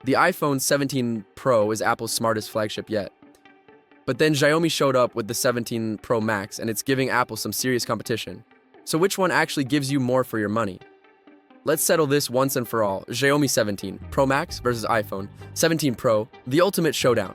The iPhone 17 Pro is Apple's smartest flagship yet. But then Xiaomi showed up with the 17 Pro Max, and it's giving Apple some serious competition. So which one actually gives you more for your money? Let's settle this once and for all. Xiaomi 17 Pro Max versus iPhone 17 Pro, the ultimate showdown.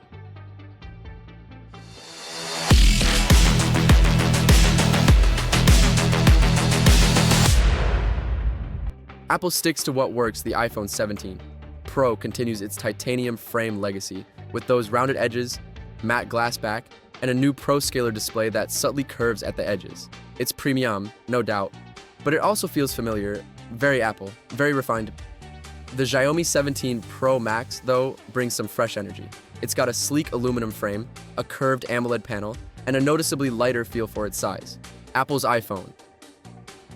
Apple sticks to what works. The iPhone 17 Pro continues its titanium frame legacy with those rounded edges, matte glass back, and a new Pro Scaler display that subtly curves at the edges. It's premium, no doubt, but it also feels familiar, very Apple, very refined. The Xiaomi 17 Pro Max, though, brings some fresh energy. It's got a sleek aluminum frame, a curved AMOLED panel, and a noticeably lighter feel for its size. Apple's iPhone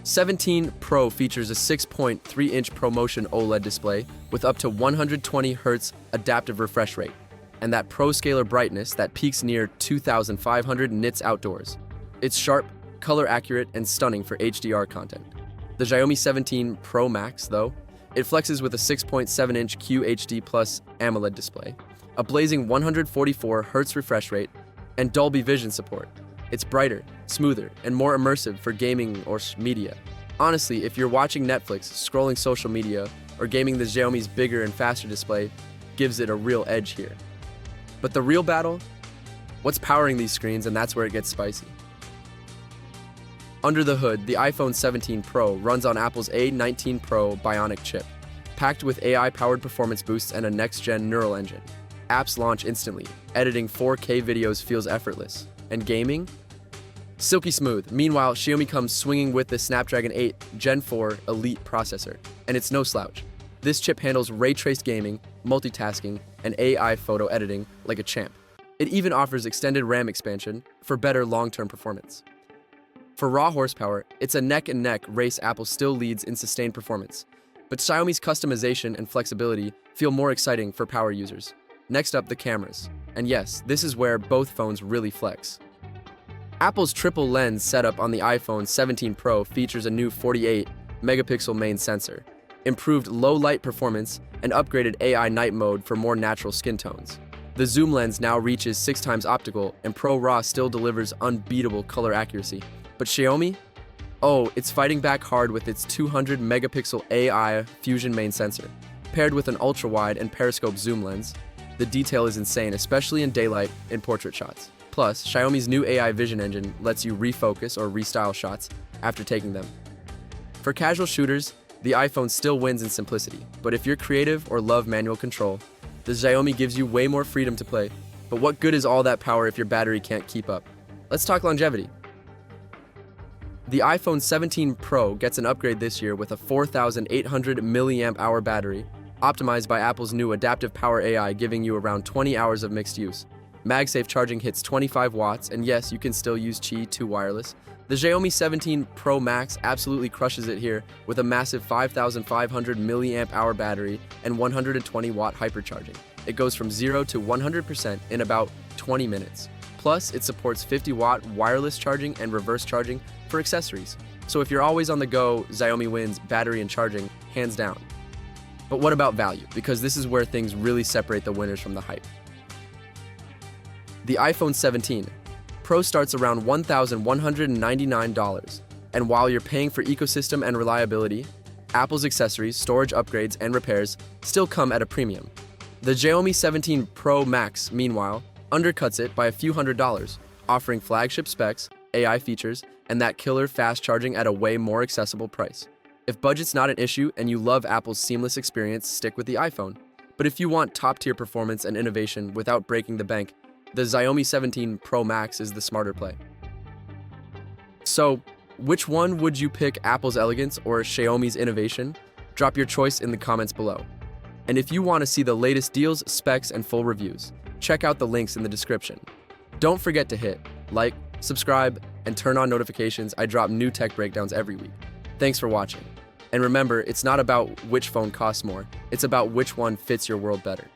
17 Pro features a 6.3-inch ProMotion OLED display with up to 120 Hz adaptive refresh rate, and that Pro Scaler brightness that peaks near 2,500 nits outdoors. It's sharp, color accurate, and stunning for HDR content. The Xiaomi 17 Pro Max, though, it flexes with a 6.7-inch QHD Plus AMOLED display, a blazing 144 Hz refresh rate, and Dolby Vision support. It's brighter, smoother, and more immersive for gaming or media. Honestly, if you're watching Netflix, scrolling social media, or gaming, the Xiaomi's bigger and faster display gives it a real edge here. But the real battle? What's powering these screens, and that's where it gets spicy. Under the hood, the iPhone 17 Pro runs on Apple's A19 Pro Bionic chip, packed with AI-powered performance boosts and a next-gen neural engine. Apps launch instantly. Editing 4K videos feels effortless. And gaming? Silky smooth. Meanwhile, Xiaomi comes swinging with the Snapdragon 8 Gen 4 Elite processor, and it's no slouch. This chip handles ray-traced gaming, multitasking, and AI photo editing like a champ. It even offers extended RAM expansion for better long-term performance. For raw horsepower, it's a neck-and-neck race. Apple still leads in sustained performance, but Xiaomi's customization and flexibility feel more exciting for power users. Next up, the cameras. And yes, this is where both phones really flex. Apple's triple lens setup on the iPhone 17 Pro features a new 48-megapixel main sensor, improved low-light performance, and upgraded AI night mode for more natural skin tones. The zoom lens now reaches 6 times optical, and Pro RAW still delivers unbeatable color accuracy. But Xiaomi? Oh, it's fighting back hard with its 200-megapixel AI Fusion main sensor. Paired with an ultra-wide and periscope zoom lens, the detail is insane, especially in daylight and portrait shots. Plus, Xiaomi's new AI vision engine lets you refocus or restyle shots after taking them. For casual shooters, the iPhone still wins in simplicity, but if you're creative or love manual control, the Xiaomi gives you way more freedom to play. But what good is all that power if your battery can't keep up? Let's talk longevity. The iPhone 17 Pro gets an upgrade this year with a 4,800 mAh battery, optimized by Apple's new adaptive power AI, giving you around 20 hours of mixed use. MagSafe charging hits 25 watts, and yes, you can still use Qi 2 wireless. The Xiaomi 17 Pro Max absolutely crushes it here with a massive 5,500 mAh battery and 120-watt hypercharging. It goes from 0 to 100% in about 20 minutes. Plus, it supports 50-watt wireless charging and reverse charging for accessories. So if you're always on the go, Xiaomi wins battery and charging, hands down. But what about value? Because this is where things really separate the winners from the hype. The iPhone 17 Pro starts around $1,199, and while you're paying for ecosystem and reliability, Apple's accessories, storage upgrades, and repairs still come at a premium. The Xiaomi 17 Pro Max, meanwhile, undercuts it by a few $100s, offering flagship specs, AI features, and that killer fast charging at a way more accessible price. If budget's not an issue and you love Apple's seamless experience, stick with the iPhone. But if you want top-tier performance and innovation without breaking the bank, the Xiaomi 17 Pro Max is the smarter play. So, which one would you pick, Apple's elegance or Xiaomi's innovation? Drop your choice in the comments below. And if you want to see the latest deals, specs, and full reviews, check out the links in the description. Don't forget to hit like, subscribe, and turn on notifications. I drop new tech breakdowns every week. Thanks for watching. And remember, it's not about which phone costs more, it's about which one fits your world better.